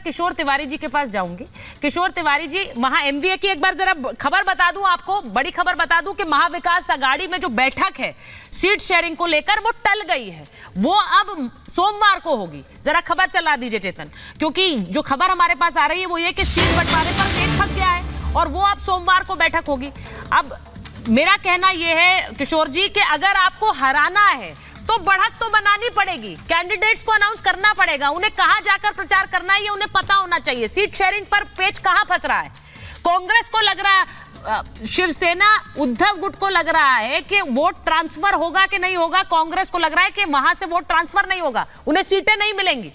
किशोर तिवारी जी के पास जाऊंगी। किशोर तिवारी जी, वहां एमवीए की एक बार जरा खबर बता दूं आपको, बड़ी खबर बता दूं कि महाविकास अघाड़ी में जो बैठक है सीट शेयरिंग को लेकर वो टल गई है, वो अब सोमवार को होगी। जरा खबर चला दीजिए चेतन, क्योंकि जो खबर हमारे पास आ रही है वो ये कि सीट बंटवारे पर पेच फंस गया है और वो अब सोमवार को बैठक होगी। अब मेरा कहना यह है किशोर जी कि अगर आपको हराना है तो बढ़त तो बनानी पड़ेगी, कैंडिडेट्स को अनाउंस करना पड़ेगा, उन्हें कहां जाकर प्रचार करना है ये उन्हें पता होना चाहिए। सीट शेयरिंग पर पेच कहां फंस रहा है? कांग्रेस को लग रहा है, शिवसेना उद्धव गुट को लग रहा है कि वोट ट्रांसफर होगा कि नहीं होगा। कांग्रेस को लग रहा है कि वहां से वोट ट्रांसफर नहीं होगा, उन्हें सीटें नहीं मिलेंगी।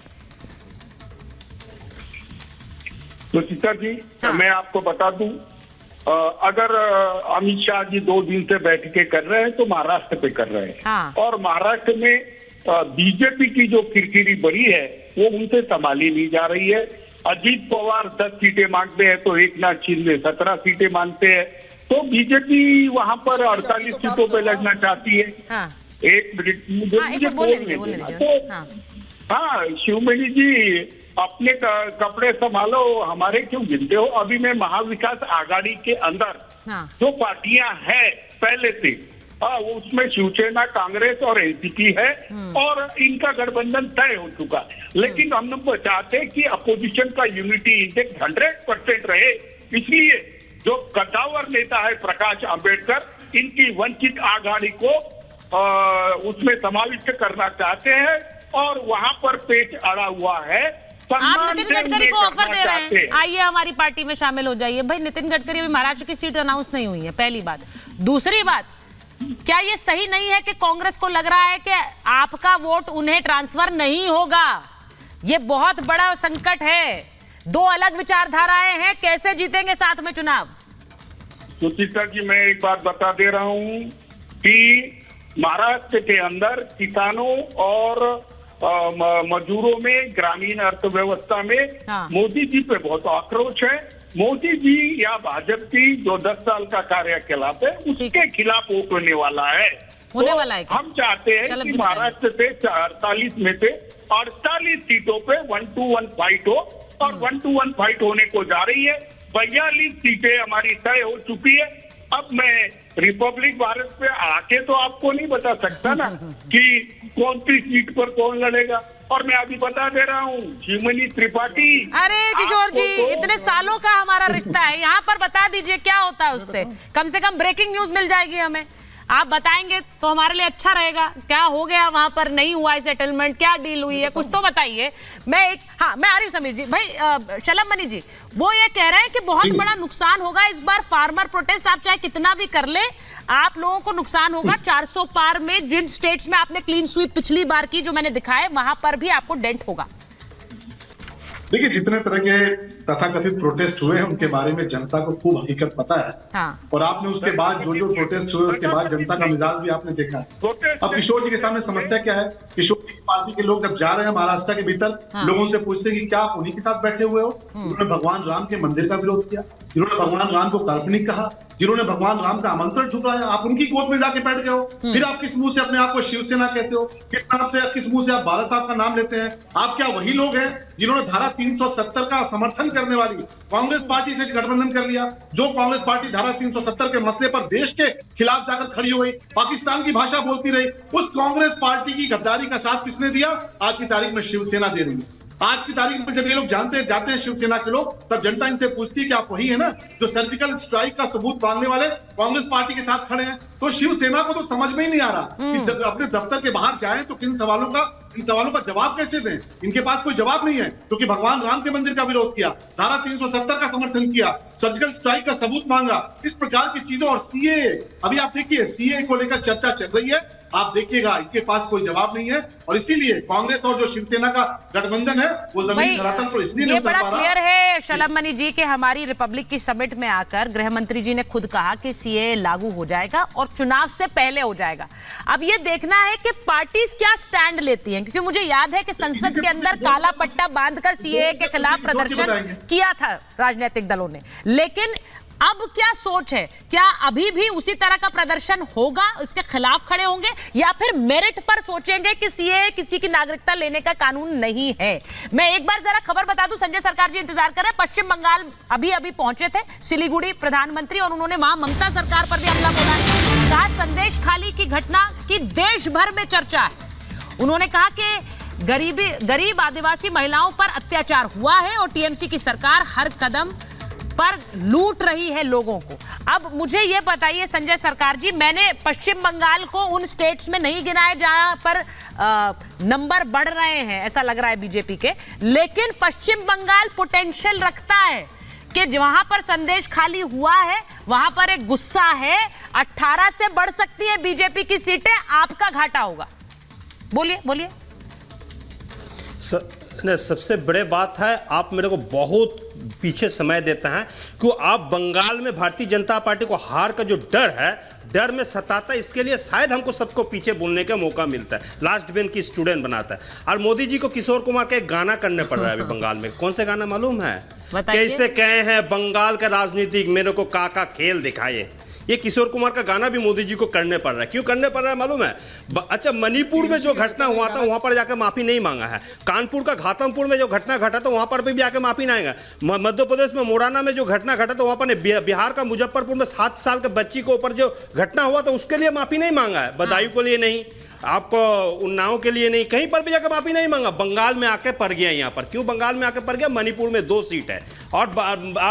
सुचिता जी, मैं आपको बता दूं, अगर अमित शाह जी 2 दिन से बैठकें कर रहे हैं तो महाराष्ट्र पे कर रहे हैं, और महाराष्ट्र में बीजेपी की जो किरकिरी बढ़ी है वो उनसे संभाली नहीं जा रही है। अजीत पवार 10 सीटें मांगते हैं तो एकनाथ शिंदे 17 सीटें मांगते हैं, तो बीजेपी वहां पर 48 सीटों पे लड़ना चाहती है। एक मिनट मुझे बोलने देना। तो हाँ, शिवमणि जी अपने कपड़े संभालो, हमारे क्यों गिनते हो? अभी मैं महाविकास आघाड़ी के अंदर जो पार्टियां हैं पहले से, उसमें शिवसेना, कांग्रेस और एनसीपी है और इनका गठबंधन तय हो चुका। लेकिन हम लोग चाहते हैं कि अपोजिशन का यूनिटी इंडेक्स 100% रहे, इसलिए जो कद्दावर नेता है प्रकाश अंबेडकर, इनकी वंचित आघाड़ी को उसमें समाविष्ट करना चाहते हैं और वहां पर पेच अड़ा हुआ है। आप नितिन गडकरी को ऑफर दे रहे हैं, आइए हमारी पार्टी में शामिल हो जाइए। भाई नितिन गडकरी अभी महाराष्ट्र की सीट अनाउंस नहीं हुई है, पहली बात। दूसरी बात, क्या ये सही नहीं है कि कांग्रेस को लग रहा है कि आपका वोट उन्हें ट्रांसफर नहीं होगा? ये बहुत बड़ा संकट है, 2 अलग विचारधाराएं हैं, कैसे जीतेंगे साथ में चुनाव? सुचिता जी, मैं एक बात बता दे रहा हूं कि महाराष्ट्र के अंदर किसानों और मजदूरों में, ग्रामीण अर्थव्यवस्था में मोदी जी पे बहुत आक्रोश है। मोदी जी या भाजपा की जो 10 साल का कार्यकलाप है उसके खिलाफ वोट होने वाला है। हम चाहते हैं कि महाराष्ट्र से 48 में से 48 सीटों पे 1-to-1 फाइट हो, और 1-to-1 फाइट होने को जा रही है। 42 सीटें हमारी तय हो चुकी है। अब मैं रिपब्लिक भारत पे आके तो आपको नहीं बता सकता ना कि कौन सी सीट पर कौन लड़ेगा, और मैं अभी बता दे रहा हूँ, शिवमणि त्रिपाठी। अरे किशोर जी, इतने सालों का हमारा रिश्ता है, यहाँ पर बता दीजिए क्या होता है उससे, कम से कम ब्रेकिंग न्यूज मिल जाएगी हमें। आप बताएंगे तो हमारे लिए अच्छा रहेगा। क्या हो गया वहां पर, नहीं हुआ है सेटलमेंट, क्या डील हुई है, कुछ तो बताइए। मैं आ रही हूँ समीर जी। भाई शलभ मनी जी, वो ये कह रहे हैं कि बहुत बड़ा नुकसान होगा इस बार, फार्मर प्रोटेस्ट आप चाहे कितना भी कर ले, आप लोगों को नुकसान होगा। 400 पार में जिन स्टेट्स में आपने क्लीन स्वीप पिछली बार की जो मैंने दिखाए, वहां पर भी आपको डेंट होगा। देखिए, जितने तरह के तथाकथित प्रोटेस्ट हुए हैं उनके बारे में जनता को खूब हकीकत पता है। और आपने उसके बाद जो प्रोटेस्ट हुए उसके बाद जनता का मिजाज भी आपने देखा है। अब किशोर जी के सामने समस्या क्या है? किशोर जी की पार्टी के लोग जब जा रहे हैं महाराष्ट्र के भीतर, लोगों से पूछते हैं कि क्या आप उन्हीं के साथ बैठे हुए हो जिन्होंने भगवान राम के मंदिर का विरोध किया, जिन्होंने भगवान राम को काल्पनिक कहा, जिन्होंने भगवान राम का आमंत्रण ठुकराया, आप उनकी गोद में जाके बैठ गए हो। फिर आप किस मुंह से अपने आप को शिवसेना कहते हो? किस मुंह से आप बाला साहब का नाम लेते हैं? आप क्या वही लोग हैं जिन्होंने धारा 370 का समर्थन करने वाली कांग्रेस पार्टी से गठबंधन कर लिया? जो कांग्रेस पार्टी धारा 370 के मसले पर देश के खिलाफ जाकर खड़ी हुई, पाकिस्तान की भाषा बोलती रही, उस कांग्रेस पार्टी की गद्दारी का साथ किसने दिया? आज की तारीख में शिवसेना दे रही है। आज की तारीख में जब ये लोग जाते हैं शिवसेना के लोग, तब जनता इनसे पूछती है कि आप वही है ना जो सर्जिकल स्ट्राइक का सबूत मांगने वाले कांग्रेस पार्टी के साथ खड़े हैं? तो शिवसेना को तो समझ में ही नहीं आ रहा कि जब अपने दफ्तर के बाहर जाएं तो इन सवालों का जवाब कैसे दें। इनके पास कोई जवाब नहीं है, क्योंकि भगवान राम के मंदिर का विरोध किया, धारा 370 का समर्थन किया, सर्जिकल स्ट्राइक का सबूत मांगा, इस प्रकार की चीजों। और सीए, अभी आप देखिए सीए को लेकर चर्चा चल रही है, आप देखिएगा इनके पास कोई जवाब नहीं है। और इसीलिए कांग्रेस और जो शिवसेना का गठबंधन है वो जमीन धरातल पर इसलिए नहीं उतर पा रहा। ये बड़ा क्लियर है शलभ मनी जी के हमारी रिपब्लिक की समिट में आकर गृह मंत्री जी ने खुद कहा कि सीए लागू हो जाएगा और चुनाव से पहले हो जाएगा। अब ये देखना है कि पार्टीज क्या स्टैंड लेती हैं, क्योंकि मुझे याद है कि संसद के अंदर काला पट्टा बांधकर सीए के खिलाफ प्रदर्शन किया था राजनीतिक दलों ने, लेकिन अब क्या सोच है? क्या अभी भी उसी तरह का प्रदर्शन होगा, इसके खिलाफ खड़े होंगे, या फिर मेरिट पर सोचेंगे कि सीए किसी की नागरिकता लेने का कानून नहीं है? मैं एक बार जरा खबर बता दूं, संजय सरकार जी इंतजार कर रहे हैं। पश्चिम बंगाल अभी अभी पहुंचे थे सिलीगुड़ी प्रधानमंत्री, और उन्होंने वहां ममता सरकार पर भी हमला बोला है। कहा संदेश खाली की घटना की देश भर में चर्चा है। उन्होंने कहा कि गरीब आदिवासी महिलाओं पर अत्याचार हुआ है और टीएमसी की सरकार हर कदम पर लूट रही है लोगों को। अब मुझे ये बताइए संजय सरकार जी, मैंने पश्चिम बंगाल को उन स्टेट्स में नहीं गिना है जहां पर नंबर बढ़ रहे हैं, ऐसा लग रहा है बीजेपी के, लेकिन पश्चिम बंगाल पोटेंशियल रखता है कि वहां पर संदेश खाली हुआ है, वहां पर एक गुस्सा है, 18 से बढ़ सकती है बीजेपी की सीटें, आपका घाटा होगा। बोलिए बोलिए। सबसे बड़े बात है, आप मेरे को बहुत पीछे समय देते हैं कि आप बंगाल में भारतीय जनता पार्टी को हार का जो डर है, डर में सताता है, इसके लिए शायद हमको सबको पीछे बोलने का मौका मिलता है, लास्ट बेंच की स्टूडेंट बनाता है। और मोदी जी को किशोर कुमार का एक गाना करने पड़ रहा है अभी बंगाल में। कौन से गाना मालूम है? कैसे कहे हैं बंगाल का राजनीतिक, मेरे को काका खेल दिखाए। ये किशोर कुमार का गाना भी मोदी जी को करने पड़ रहा है। क्यों करने पड़ रहा है मालूम है? अच्छा, मणिपुर में जो घटना हुआ था वहां पर जाकर माफी नहीं मांगा है। कानपुर का घाटमपुर में जो घटना घटा था वहां पर भी आकर माफी नहीं मांगा। मध्य प्रदेश में मोराना में जो घटना घटा था वहां पर, बिहार का मुजफ्फरपुर में 7 साल के बच्ची के ऊपर जो घटना हुआ था उसके लिए माफी नहीं मांगा है। बदायूं के लिए नहीं, आपको उन्नाव के लिए नहीं, कहीं पर भी जाकर माफी नहीं मांगा। बंगाल में आके पड़ गया यहाँ पर। क्यों बंगाल में आके पड़ गया? मणिपुर में 2 सीट है और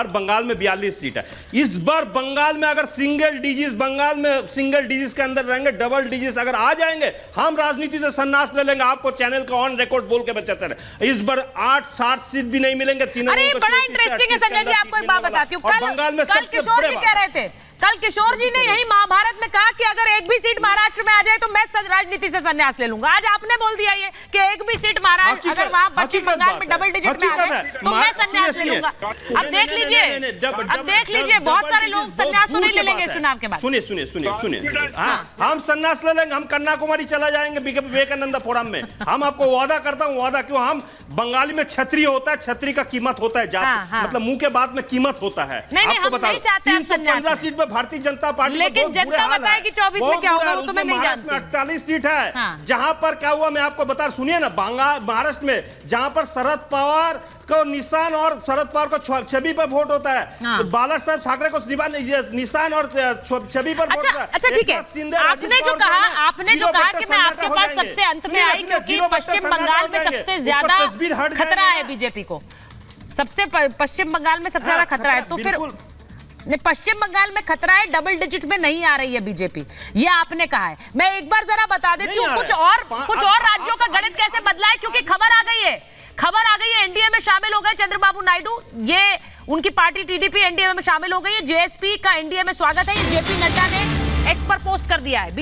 बंगाल में 42 सीट है। इस बार बंगाल में अगर सिंगल डिजिट के अंदर रहेंगे, डबल डिजिट अगर आ जाएंगे, हम राजनीति से संन्यास ले लेंगे। आपको चैनल का ऑन रिकॉर्ड बोल के बचाते रहे। इस बार 8-7 सीट भी नहीं मिलेंगे। अरे बड़ा इंटरेस्टिंग है संजय जी, आपको एक बात बताती हूँ। कल किशोर जी कह रहे थे, कल किशोर जी ने यही महाभारत में कहा कि अगर एक भी सीट महाराष्ट्र में आ जाए तो मैं राजनीति से संन्यास ले लूंगा। आज आपने बोल दिया ये कि एक भी सीट महाराष्ट्र अगर वहां पश्चिम बंगाल में डबल डिजिट में आ जाए तो मैं संन्यास ले लूंगा। अब देख लीजिए बहुत सारे लोग संन्यास तो नहीं ले लेंगे इस चुनाव के बाद। सुनिए, हम संन्यास ले लेंगे, हम कन्याकुमारी चला जाएंगे विवेकानंद फोरम में। हम आपको वादा करता हूँ, वादा क्यों, हम बंगाली में छतरी होता है, छतरी का कीमत होता है, मतलब मुंह के बाद में कीमत होता है। आपको बता 315 सीट में भारतीय जनता पार्टी, लेकिन जनता बताए कि 24 में क्या होगा वो तो मैं नहीं जानती। 48 सीट है। जहां पर क्या हुआ मैं आपको बता, सुनिए ना, महाराष्ट्र में जहां पर शरद पवार को निशान और शरद पवार को छवि पर वोट होता है, बाला साहब ठाकरे को निशान और छवि पर वोट होता है। अच्छा ठीक है, आपने जो कहा कि मैं आपके पास सबसे अंत में आई क्योंकि पश्चिम बंगाल में सबसे ज्यादा खतरा है बीजेपी को, पश्चिम बंगाल में सबसे ज्यादा खतरा है। तो फिर पश्चिम बंगाल में खतरा है, डबल डिजिट में नहीं आ रही है बीजेपी, ये आपने कहा है। मैं एक बार जरा बता देती हूँ कुछ और राज्यों का गणित कैसे बदला है, क्योंकि खबर आ गई है एनडीए में शामिल हो गए चंद्रबाबू नायडू। ये उनकी पार्टी टीडीपी एनडीए में शामिल हो गई है। जेएसपी का एनडीए में स्वागत है, ये जेपी नड्डा ने एक्स पर पोस्ट कर दिया है।